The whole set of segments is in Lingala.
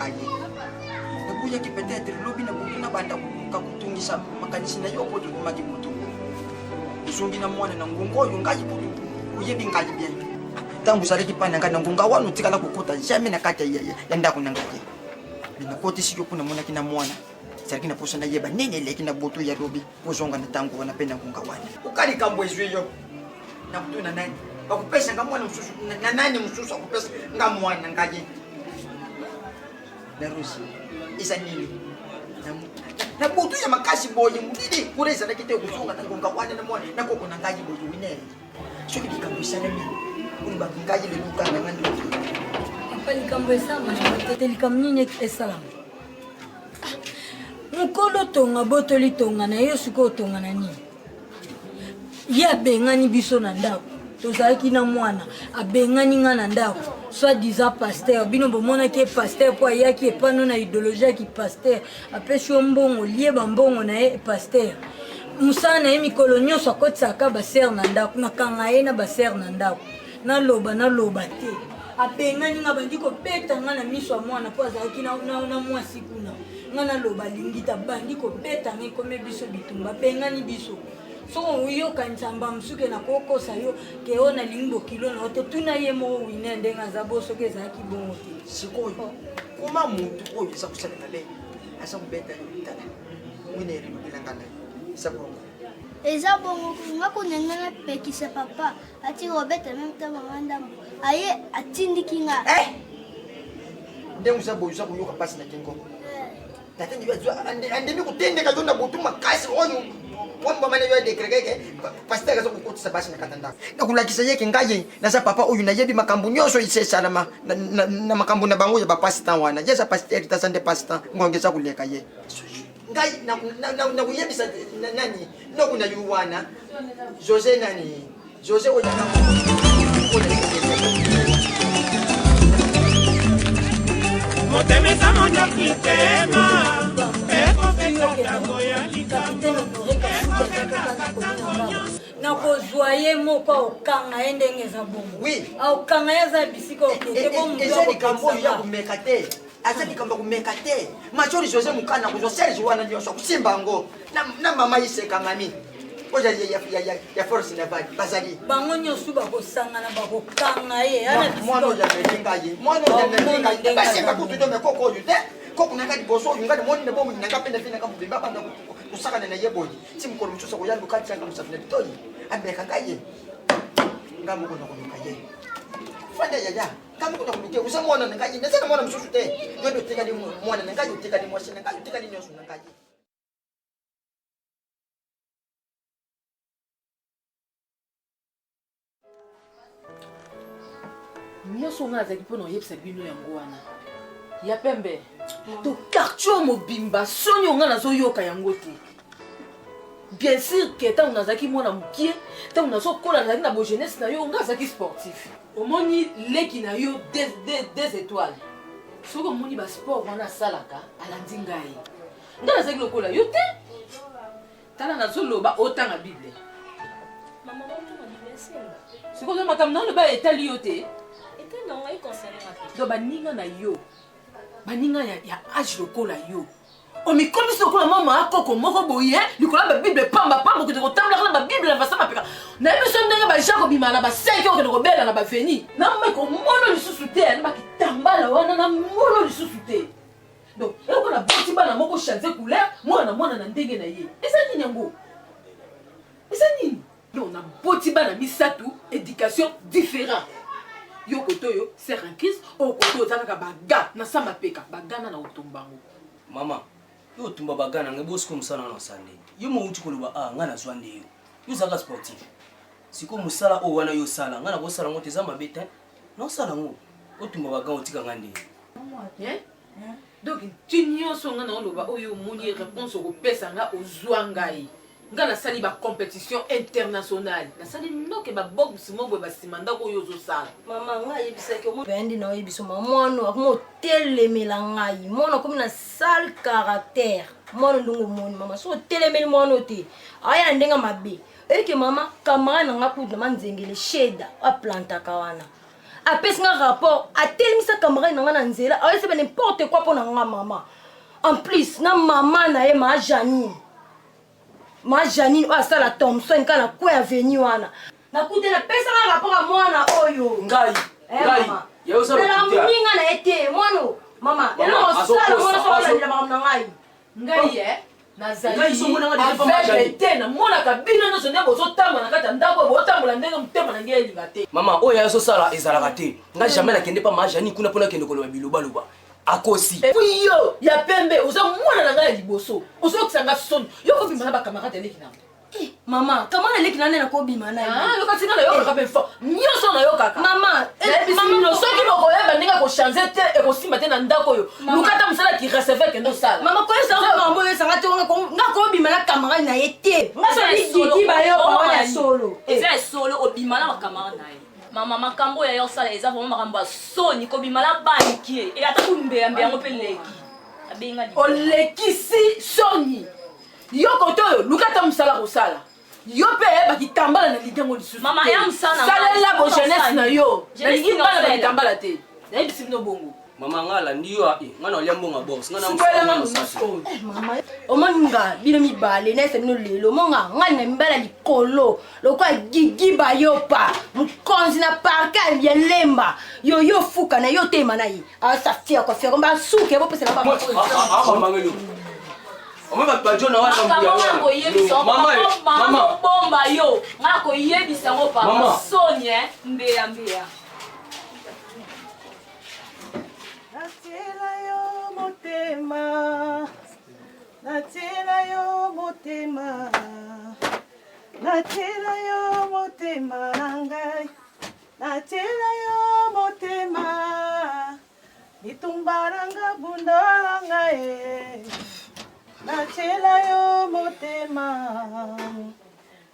nkaye nakuya kipetete lobi na bukina banda kakutungisa makanisi na yoko to kumaki mutu sungi na mwana na ngungo yo ngayi putu uyebi ngayi bien tangu sale kipana ngana ngunga wanu tikala kukuta jame na kata ya ndaku nangaye mina koti siyo kuna mwana kina mwana sari kina posa na yeba nene le kina botu ya robi pozonga na tangu wanapenda ngunga wana ukali kambwe zwiyo na kutuna nani bakupesa ngamwana msusu na nani msusu akupesa ngamwana ngaye na rusi isa nini na butu ya makasi boye mudidi kureza na kite kufunga tangonga wana na mwana na koko na ngaji boye winere sio kikambisa na mimi kumba ngaji le luka na ngandi apa likambisa ma tete likamnine esalamu mukolo tonga botoli tonga na yo suko tonga na nini ya bengani biso na ndako tozalaki na mwana abengani nga na ndako soit disant pasteur bino bomona ke pasteur po ayaki epano na idéologie ki pasteur apesi yo mbongo lieba mbongo na ye pasteur musala na ye mikolo nyonso akotisaka baser na ndako nakanga ye na baser na ndako naloba te abengani nga bandi kobeta nga na miso ya mwana po azalaki na mwasi kuna nga naloba lingita bandi kobeta nga ekome biso bitumba abengani biso soko uyoka nzamba msuke na kokosa yo ke ona limbo kilo na oto tuna ye mo wine ndenga za boso ke za kibongo te sikoyo kuma muntu oyo isa kusalela le asa kubeta yitana mwine ri bilangana sabongo eza bongo ngako nengana pekisa papa ati robeta même ta manda aye atindiki nga ndengu sabo yusa kuyoka pasi na kingo tatende yajua ande kutende ka yona butuma kasi oyo wamba mana yo dekregeke pastor ka sokutsa basi na katanda nakulakisa yeke ngaye na sa papa oyu na yebi makambu nyoso ise salama na makambu na bango ya ba pastor wana yesa pastor tasande pastor ngongeza kuleka ye ngai na kuyebisa nani nokuna yuwana Jose nani Jose oya Motemesa moja kitema eko pesa ngoya na kozwa ye moko okanga ye ndenge eza bongo okanga ye aza bisika okende eza likambo ya kumeka te asa likambo kumeka te machori Jose mukana kuzwa Serge wana ndio so kusimba ngo na mama isekanga mi oja ya force na badi bazali bango nyosu bakosangana bakokanga ye ana mwana oja mekinga ye mwana oja mekinga ye basimba kutudo mekoko oyo te koko nanga diboso oyo ngani moni ne bomu nanga penda fina ka mubimba banda kusakana na yeboyi simkolo mchusa ko yalo kati changa musafina bitoi ambeka ngaye ngamu kono kono kaye fanda yaya kamu kono kono ke usamona ngaye ndasana mwana msusu te yodo tikali mwana ngaye tikali mwasi ngaye tikali nyosu ngaye nyonso nga azalaki mpo na oyebisa bino yango wana ya pembe to quartier mobimba soni onga nazoyoka yango te bien sûr ke ntango nazalaki mwana mokie ntango nazokola nazalaki na bojeunesse na yo nga azalaki sportif omoni leki na yo des étoiles soki omoni basport wana asalaka alandi ngai nga nazalaki lokola yo te tala nazoloba otanga bible sikoyo makambo naloba etali yo te do baninga na yo baninga ya age lokola yo omikomisi lokola mama akoko moko boye likola babible pamba okende kotambolaka na babible na basa mapeka nayebi so ndenge baja kobima na ba5 okende kobela na baveni namai komona lisusu te anibaki tambala wana na mono lisusu te donc elokola boti bana moko change couleur mwana na ndenge na ye eza nini yango eza nini yo na boti bana misatu éducation différent yo koto yo c'est un Christ o koto zaka baga na samba peka bagana na otombango mama yo tumba bagana ngebo siko musala na sande yo mo uti koloba ngana zwande yo zaka sportif siko musala o wana yo sala ngana ko sala ngote za mabeta no sala ngo o tumba bagana otika ngande donc tinyo so ngana oloba oyo moni réponse ko pesa nga ozwangai ngana sali ba compétition internationale na sali noke ba box mobwe ba simanda ko yozo sala mama nga yebisa ke mo bendi na yebiso mwana akmo telemela ngai mwana komi na sale caractère mwana ndungu moni mama so telemeli mwana te aya ndenga mabe erike mama kamara na ngakuda manzengele sheda a planta kawana apesi nga rapport atelemisa camarade na nga na nzela ayeseba n'importe quoi mpo na nga mama en plus na mama na ye ma Janine oyo asala Thomson kaka na kwe aveni wana nakute napesa nga rapport ya mwana oyo ngai moninga na ye te mwana mama osala mwana soalandela makambo na ngai ngai nazali te namonaka bino nyonso nde bozotambola na kati ya ndako botambola ndenge motema na ngai elinga te mama oyo azosala ezalaka te ngai jamais nakende pa majani kuna mpona akende koloba bilobaloba akosi yo ya pembe oza mwana na ngai ya liboso ozokisanga soni yo kobima na bakamarade eleki na mama kamwana eleki na nde nakobima na ye yokatinga nayokaka mpe fo nyonso nayokaka mama soki bokoyeba ndenge akochange te ekosimba te na ndako oyo lukata mosala kireceve ekende osala mama koyesanga makambo oyo esanga te nga kobima na camarade na ye te ngasodididi bayoka wana ya solo eza ya solo obima na bakamarade na ye mama makambo oyo ayosala eza vraimen makambo ya soni kobima na baniki ye e ata kumbeyambe yango mpe leki abenga olekisi soni yo kote oyo lukata mosala kosala yo mpe bakitambala na ligango lisusu mama ya mosala salela bo jeunesse na yo nalingi bana bakitambala te nayebisi bino bongo mama nga alandi yo nga na olia mbonga bos omoninga bino mibale naesa bino lelo omonga ngai na mibala likolo lokola gigi bayopa mokonzi na parka ya lemba yo fuka na yo tema na ye asafia kofia komba suke bopesela bomba yo nga koyebisa yango papa soni mbeya Natila yo motema nangai natila yo motema mitumbaranga bundola ngai natila yo motema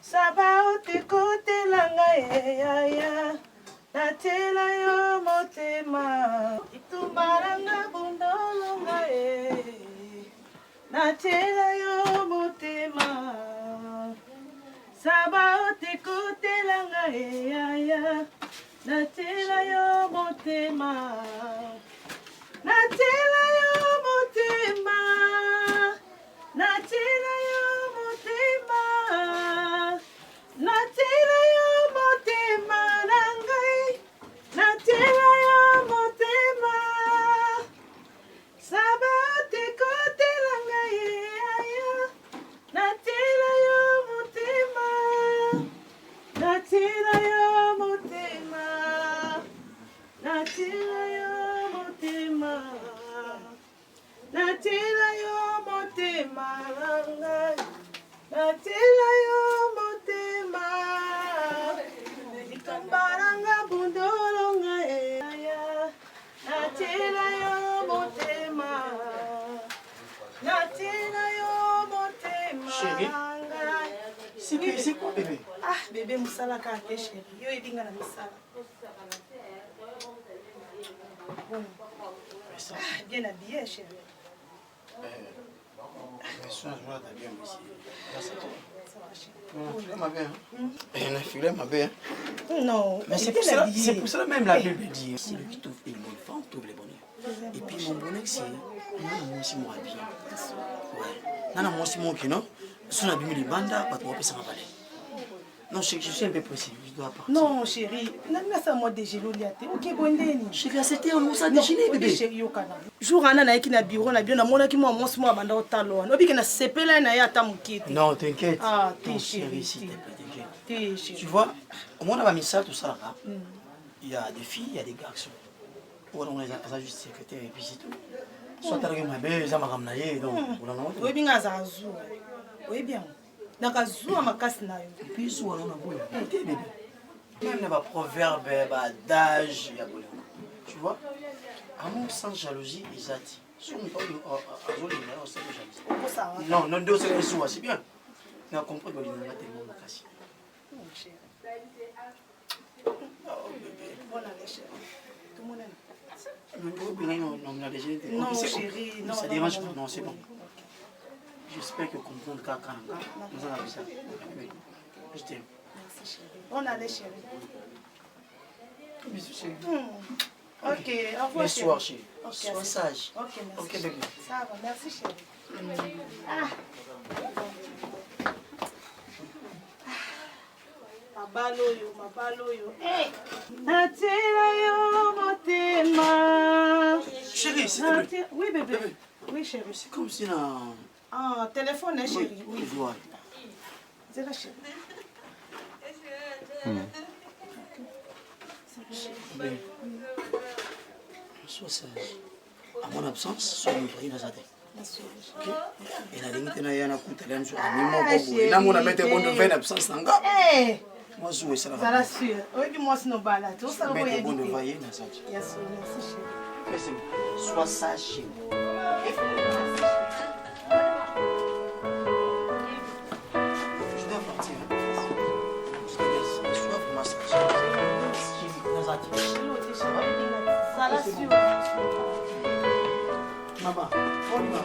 saba utikutila ngai ya natila yo motema mitumbaranga bundola ngai natela yo motema saba otekotela ngai yaya natela yo motema natela yo motema natela yo motema natela yo motema na ngai natela yo motema saba otekotela ngai yaya natela yo motema natela yo motema natela yo motema natela yo motema ngai natela yo motema ikambaranga bundolo ngai yaya natela yo motema natela yo motema C'est quoi bébé? Ah bébé musala kaka chérie yo ebinga na misala bien habillé chérie non Mais c'est pour cela même la Bible dit c'est lui qui trouve une bonne femme trouve le bonheur. Et puis mon bonheur c'est moi aussi moi habillé. Ouais. Nana moi aussi mon qui non. Son habillé de banda pas trop ça va aller. Non, je suis un peu pressé, je dois partir. non chérie nanga sa moi déjeuner liate OK bondeni Chérie, c'était on ça déjeuner bébé. chérie yokana jour ana na yaki na bureau na bio na monaki moi monsi moi banda otalo wana obiki na sepela na ya ta mukiti Non, t'inquiète. Ah, Non, t'es chérie, chérie, s'il te plaît, t'inquiète. t'es chérie Tu vois, au monde a mis ça, tout ça là. Il y a des filles, il y a des garçons. On les a juste secrétaire et puis c'est tout. Soit t'as regardé ma belle, ça m'a ramené, donc on en a. oui binga za azua oui bien nakazua makasi na yo Et puis soit on a boule. Écoutez bébé. Même les proverbes, d'âge, il y a boule. Tu vois, amour sans jalousie, ils attirent. Si on parle de jalousie. Non, non, deux c'est bien. On a compris que on a tellement makasi. Oh bébé. Bon allez chérie tout le monde Non, chérie, non, ça non, dérange non, pas, non. non, c'est bon. J'espère que comprendre quand nous allons ça. Je t'aime. merci chérie on allait chérie Bisous, chérie. Ok, au revoir. Mais soir, chérie. Ok, Sois sage. Ok, merci. Ok, bébé. Ça va, merci chérie. Mabaloyo. Hey! Natira yo motema. Chérie, s'il te plaît. Oui, bébé. Oui, chérie. C'est comme si là... Ah, téléphone, hein, chérie. Oui, voilà. C'est la chérie. Sois sage. À mon absence, sois mon prix dans sa tête. Ok? Et la limite, il y a un coup de talent sur un mimo. Il a mon ami de bonne nouvelle absence. Hey! Moi, je suis ça. Ça la suit. Oui, puis moi, c'est nos balades. Tout ça, Mais vous de bonne inviter. nouvelle dans sa tête. Merci, chérie. Merci. Sois sage, chérie. Je dois partir. Je te laisse. Sois vraiment sage. Chérie, dans sa tête. Ça la suit. Maman, on y va.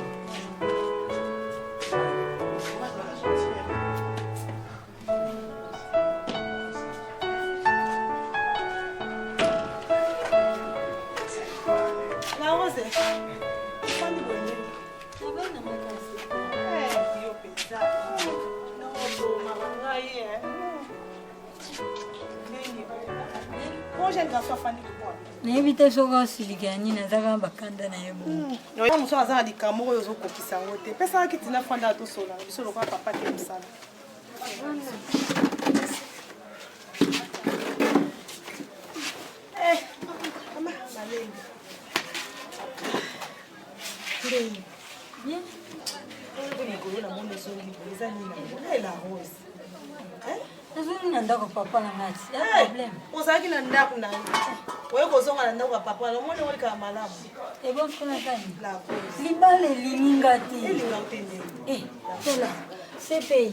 La rose. nayebi te soki osilika ya nini azaka bakanda na ye bo mosu aza na likambo oyo ozokokisa yango te pesaka kiti na fanda ya tosola biso lokola papa te mosala nazoni na ndako papa na ngati ya problème ozalaki na ndako na yo oye kozonga na ndako ya papa omoni olikala malamu ebo mpona kani libala elininga te elinga te ndenge tala sepei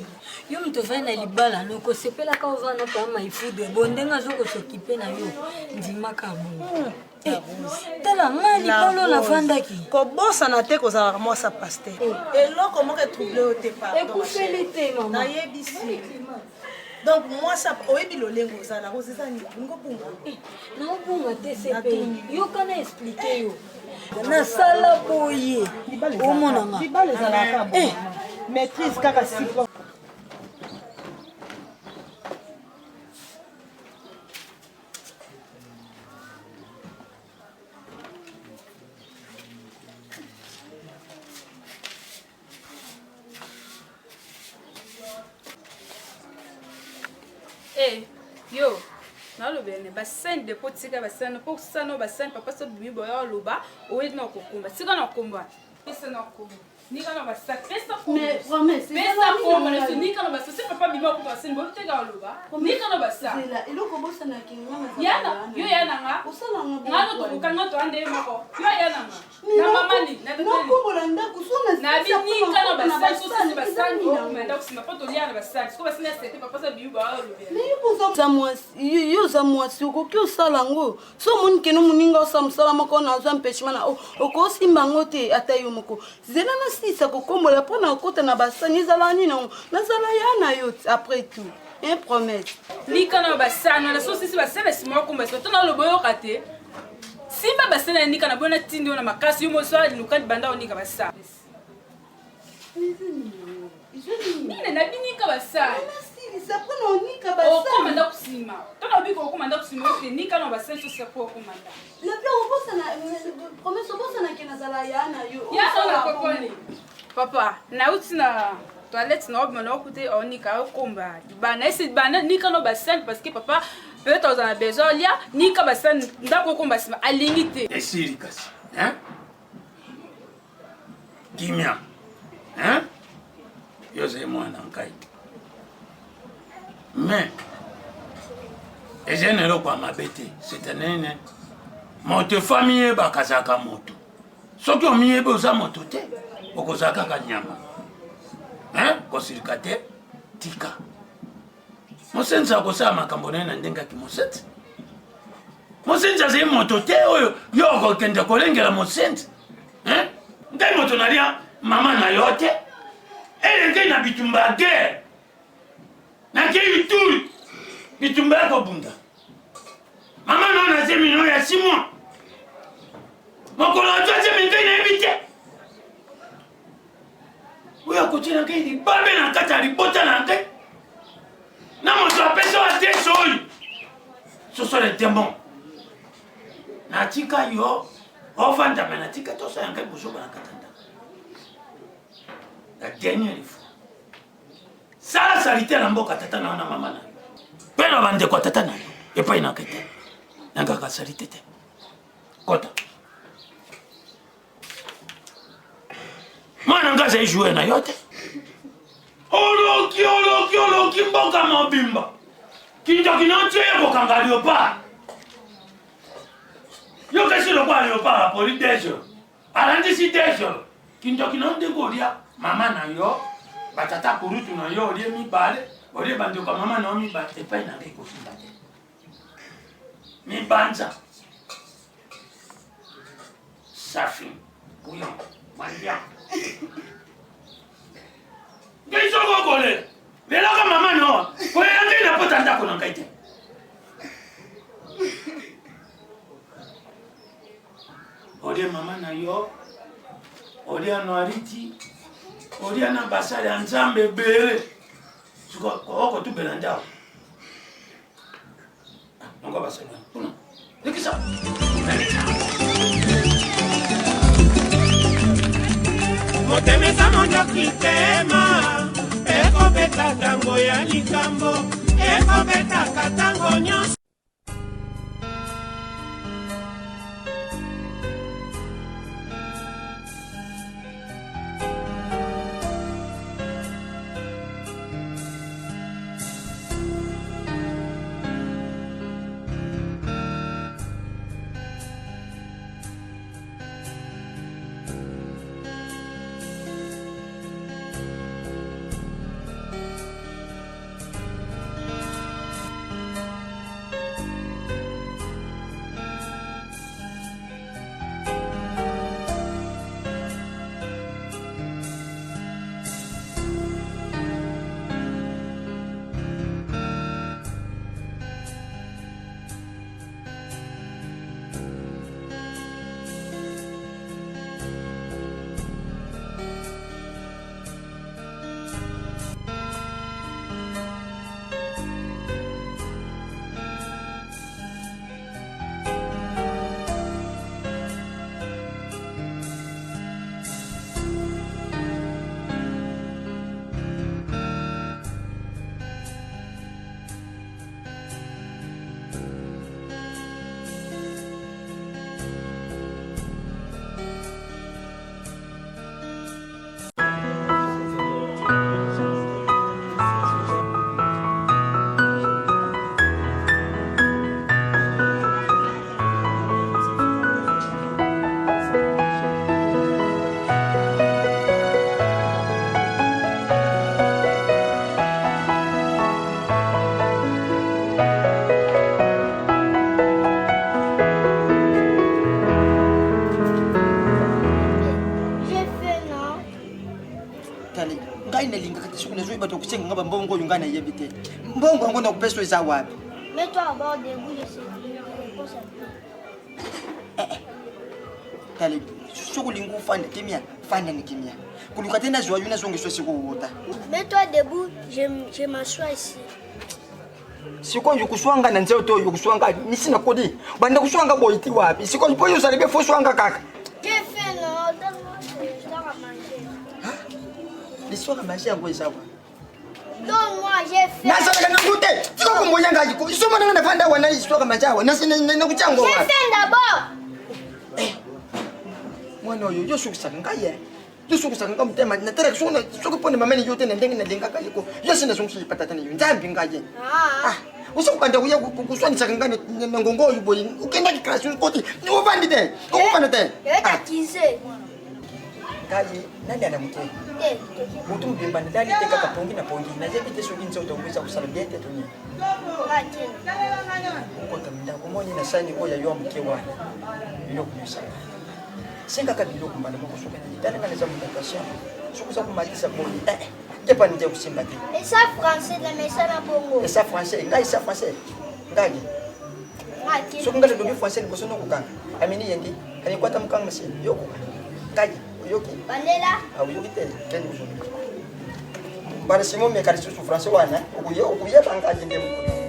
yo moto ovai na libala nokosepelaka ovanda pa maifudu ebo ndenge azokosokipe na yo ndimaka bongo tala nga libala navandaki kobosana te kozalaka mwasa paster eloko moko etrouble yo te ekufeli te mama nayebisi donc mwasa oyebi lolengo ozala kozeza ngobunga naobunga te sepei yokana explike yo nasala boye omonanga libala ezalaka maîtrise kaka sipo yo nalobene basani depo tika basani po kusana basani papa so bimi boya loba owe na kokumba tika na komba pesa na komba nika na basaki pesa komba mais promesse pesa komba na nika na basaki papa bimi ko basani bo tika loba nika na basaki la iloko bosa na kinga yana yo yana nga usala nga ngalo to kanga to ande mako yo yana nga na mama ni na na kombola ndako sona na binika na basani so sisi basani komenda kusima poto liana basani ko basani sete papa so bimi boya loba yo za mwasi okoki osala yango so omoni keno moninga osala mosala moko nazwa mpechema na okosimba yango te ata yo moko zela nasilisa kokombola mpo na okota na basani ezala nini yango nazala ya na yo après tout un promesse nika na basani na so sisi basani sima komba so to na lobo yo kate simba basani nika na bona tindi na makasi yo moso ali lukandi banda onika basani nene na binika basani sapona onika okomanda kusima tona obika okomanda kusima ote nika na basani so sepo okomanda lapia obosana promesse obosanake nazala ya na yo ya na koponi papa na uti na toilette na obima na okute onika okomba bana esi bana nika no basani parce que papa peut-être ozana besoin lia nika basani ndako okomba sima alingi te esili kasi hein kimia hein yoze mwana nkai mais eza eloko ya mabe te setanene moto famille eyebaka azalaka moto soki omiyebi oza moto te okozala kaka nyama kosilika te tika mosenzi akosala makambo naye na ndenge aki mosenzi mosenzi azali moto te oyo yo okokende kolengela mosenzi ngai moto nalia mama na yo te elengei na bitumba ya guerre nakei bituli bitumba ya kobunda Maman non a séminaire il y a 6 mois. Mon collègue a séminaire il invité. Oui, à côté de il dit pas bien en quatre, il botte en quatre. Non, mon soeur, personne a des choses. Ce sont les démons. Natika yo, ofanda manatika to ça en quelque chose dans katanda. La dernière fois. Ça salité la mboka tata na mama na. Pena bande kwa tata na. Et pas ina kete. Nanga ka salité te. Kota. Mwana ngaza jouer na yote. Oloki mboka mobimba. Kinto kinontie yako kangalio pa. Yo kasi lo kwa leopard pour lui déjà. Arandi si déjà. Kinto kinonde golia mama na yo. Batata kurutu na yo olie mi bale. Olie bando kwa mama na mi bate pa ina keko sindate. Mi banza. Safi. Bouillon. Mandia. Qu'est-ce que vous voulez? Mais là, comme maman, non. Vous avez un peu de temps pour nous quitter. Odi maman na yo. Odi anuariti. Odi anabasali anzambe bere. Suko ko tu belanda. Non ko basali. Non. Nikisa. Motemesa mondoki tema ekobeta tango ya likambo ekobetaka tango nyonso. Mbongo yungana yebite. Mbongo ngona kupeso za wapi? Mets-toi à bord des boules de sécurité. Tali, shughuli ngumu fanya ni kimya. Kulikuwa tena zwa yuna zongesho siku uota. Mets-toi debout, je m'assois ici. Siko yukuswanga na nzeo to yukuswanga nisina kodi. Banda kuswanga boiti wapi? Siko ipo yusalibe fo swanga kaka. J'ai faim non, donne-moi je dois manger. L'histoire manger ngo isawa. Donne-moi, j'ai faim. Nasa kana ngute. Siko kumbonya ngaji ko. Isoma nanga nafanda wana histoire majawa. Nasa na kuchango wapi? J'ai faim d'abord. Mwana oyo yosukusaka ngaye. Yosukusaka ngamutema na tere kusona sokupone mameni yote na ndenge na lenga kaliko. Yosina sonkusi patata ni nzambi ngaye. Usokupanda kuya kuswanisaka ngane ngongo yuboyi. Ukenda kiklasi koti. Ubandite. Ubandite. Etakize. Ngaye nani anamuke? Mutu mbimba ndali teka kapongi na pongi. Na jebi teso kinzo utongweza kusala biete tunia. Uko kamida kumoni na sani ko ya yomke wana. Bilokunyusa. Singa kabilo kumbana mokusuka ni dana ngane za mukasha. Sukuza kumaliza boni. Kepa nje kusimbati. Et ça français la mesa na bongo. Et ça français, ngai ça français. Ngai. So ngale dobi français liboso no kokanga. Amini yendi. Kani kwata mukanga masi. Yoko. Kaji. Yoki. Bandela. Ah yoki tele. Tele uzo. Bara simo me kali su français wana. Okuye banga jinde mu.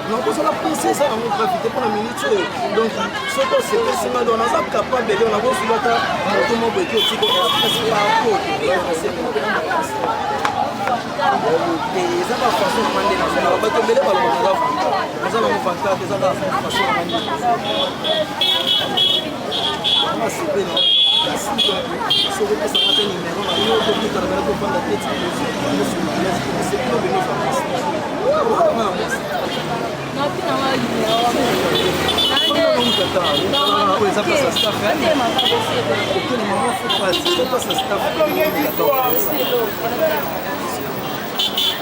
Non, parce que la princesse a profité pour la minute. Donc, ce que c'est que c'est mal, on a capable de on a beau sur l'autre, tout le monde peut dire que c'est pas un peu. Et ça va façon de demander dans la bateau de l'école, on va nous faire ça, ça va façon de demander. On va se faire, non? Se vous passez un numéro, on va nous donner la valeur pour prendre la tête. C'est plus de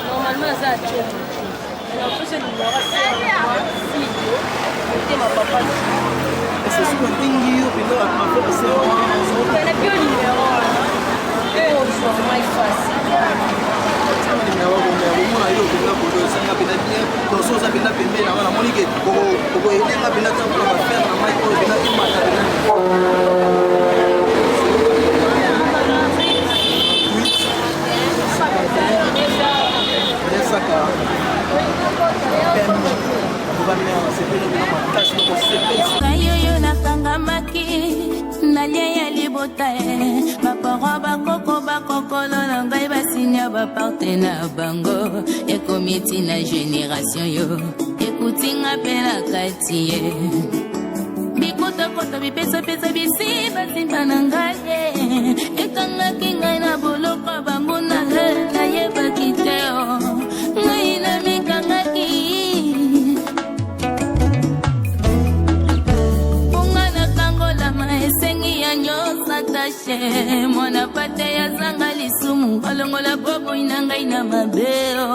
normalement ça c'est super dingue, kayoyo nakangamaki nalia ya libota baparo bakoko bakokolola ngai basinya baparte na bango ekomiti na génération yo ekutinga mpe na kati ye bikotokoto bipesapesa bisi basimba na ngai ekangaki ngai na boloko bango nayebaki te ngai na mikangaki mwana pate ya zanga lisumu alongola bobo ina ngai na mabeo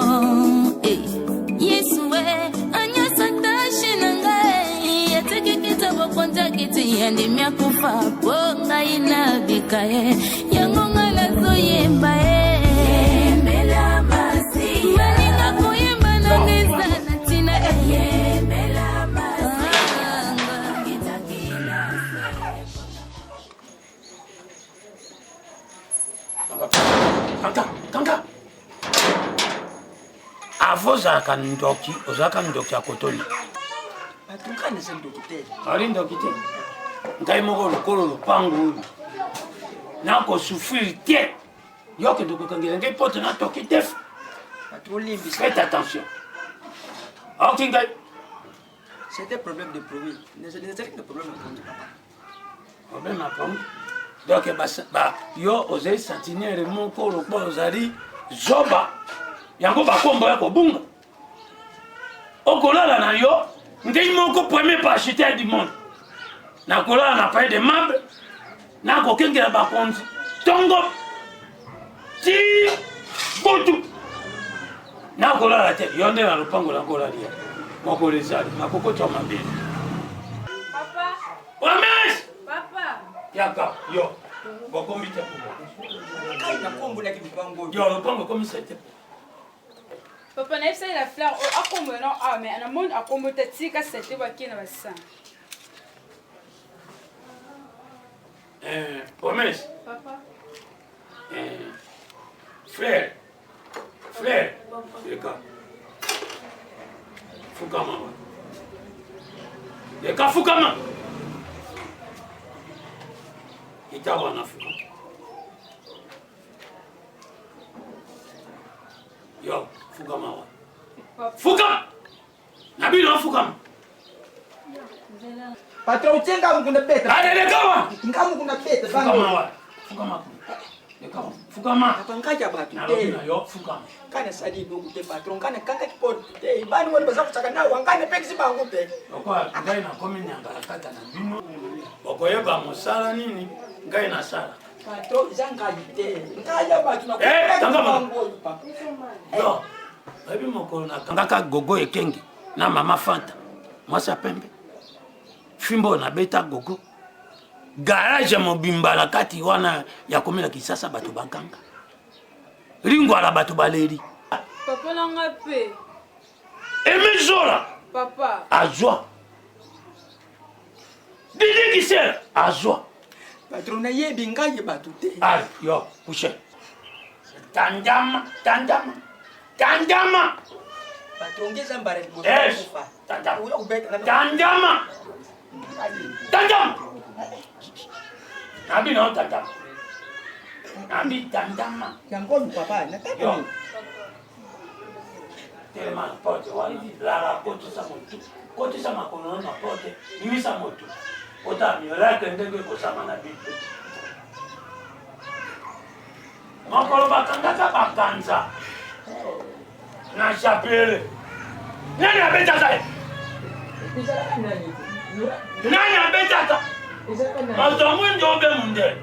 yes yesu anyasa tashi na ngai atekekita bokonza kiti yandimi akufa po ngai nabika ye yango ngai nazoyemba yembela masi maninga koyemba na ngeza na tina yembela masi Kanga. Avozaka ndoki, ozaka ndoki ya kotoni. Batukane se ndoki te. Ari ndoki te. Ngai moko lokolo lupangu. Nako souffrir tie. Yoke ndoko kangela ngai pote na toki def. Batulimbi. Faites attention. Ok ngai. C'était problème de produit. C'était un problème de produit, papa. Problème à prendre. Donc yo ozali sentinelle moko lokpo ozali zoba yango bakombo ya kobunga okolala na yo ndenge moko premier parachuteur du monde nakolala na paye de meuble nakokengela bakonzi tongo ti butu nakolala te yo nde na lopango nakolalia moko lezali nakokotya mabele Papa. Wames! Papa. Yaka, yo. Bokombi te pour Na kombo na kipango. yo, le pango comme ça te. Papa na esa la fleur akombo non ah mais na monde akombo te tika sete ba kina ba sa. Promesse. Papa. Frère. Yaka. Fukama. Yaka fukama. Itawa na fuka. Yo, fukama wa. Fukama. Nabino fukama. Patron chenga mkuna beta. Adelegawa. Ngamu kuna beta Fukama wa. Fukama. Yaka. Fukama. Apangaja batu. Nalobina yo fukama. Kana sadi ndugu te patron kana kanga kipoto te bani wale baza kuchaka nao wangane pekisi bangu te. Okwa ngai na komi nyangala kata na bino. Okoyeba mosala nini? Ngai na sala. Patron zanga te. Ngaya batu na tanga bangu papa. Yo. Ebi mokolo na kangaka gogo ekenge na mama Fanta. Mwasa pembe. Fimbo na beta gogo. Garage mobimba la kati wana ya komela kisasa batu bakanga. Ringwa la batu baleri. Papa na ngape. Emezola. Papa. Azwa. Didi kisela. Azwa. Patron na yebi ngaye batu te. Allez, yo, couchez. Tandama. Patron ngeza mbare mo. Yes. Tandama. Nabi no tandama. Nabi tandama. Yango papa na tata. Yo. Tellement porte wali la porte sa moto. Côté sa makono na porte. Ni sa moto. Ota mi ra kendenge ko sa mana bitu. Makolo bakanga bakanza. Na chapele. Nani abeta sai? Nani abeta ta? Mazomu ndobe munde.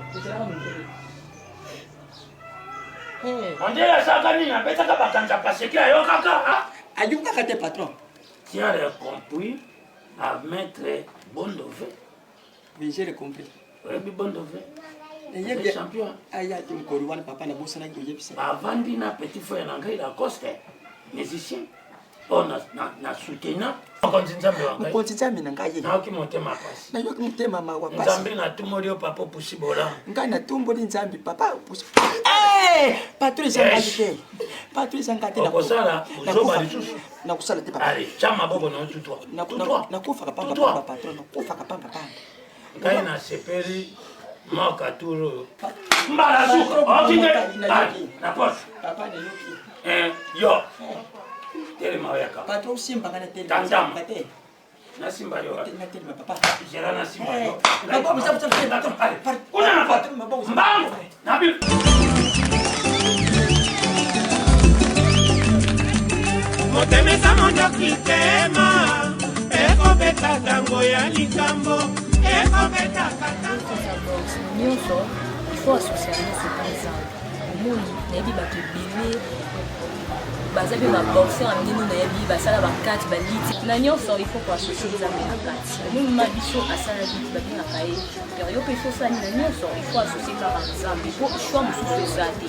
Ondela saka ni abeta ka bakanza paseki ayo kaka. Ayuka kate patron. Tu as compris à mettre Bondové. Oui, j'ai compris. Oui, Bondové. C'est champion. Aya tu mkoriwana papa na bossa na ngojepisa. Avandi na petit frère na ngai la Coste. Musicien. On na soutenant. Konzinzambe wa ngai. Konzinzambe na ngai. Na okimote mapasi. Na yoki mutema mawa pasi. Nzambe na tumori yo papa pusibola. Ngai na tumboli nzambe papa pusi. Patron zangate. Patron zangate na kusala uzoba lisusu. Na kusala te papa. Allez, chama bobo na tutwa. Na kufa kapanga papa patron. Na kufa kapanga papa. Ngai na sepeli moka turo. Mbala suka. Otinge. Na poche. Papa ne yoki. Yo. Tele maweka. Patron simba kana tele. Tandama. Na simba yo. Na tele papa. Jera na simba yo. Papa msafu Kuna na patron mbangu. Nabi. Motemesa mondoki tema ekobeta tango ya likambo ekobeta nyonso il faut associer ces par exemple omoni nayebi bato ebele baza mpe baboxer ya minene nayebi basala bakati baliti na nyonso il faut koasocie nzambe na kati omoni biso asala liti babengaka ye per yo mpe ifo osali na nyonso il faut asocie kaka nzambe po shwa mosusu eza te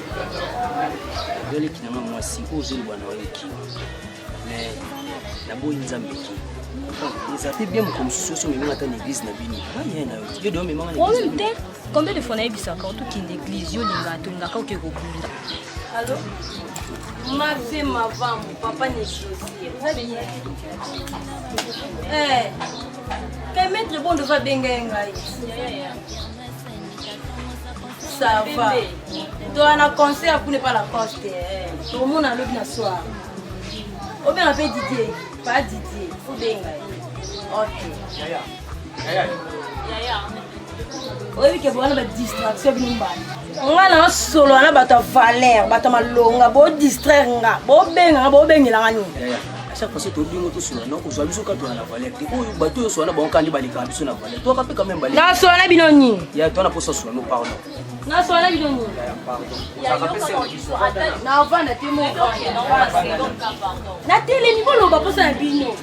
yoleki nanga mwasi oyo ozoloba na oyoki mais naboyi nzambe ki eza te bien moko mosusu oso omemanga ata na église na bino aya na yo yo de omemanga na problème te combien de fois nayebisaka otokende église yolinga tolingaka oke kobunda allo ma vie ma femme papa ne choisir vous allez bien quel maître bon devrait bien gagner ça va toi on a concert pour ne pas la coste tout le monde a l'autre soir ou bien on peut Didier pas Didier faut bien ok yaya oyebi ke bona badistraction binimbani nga na solo ana bato valeur bato malonga bodistraire nga bobenganga bobengelanga nini chaque fois tobingo tosolola na kozwa biso katola na valeur te oyo bato oyo sola na bankandi balekaka biso na valeur toka mpe quand même baleka nasola na bino nini ya tona mposa sola no pardon nasola na bino nini navanda te mo natelemi boloba mposa na bino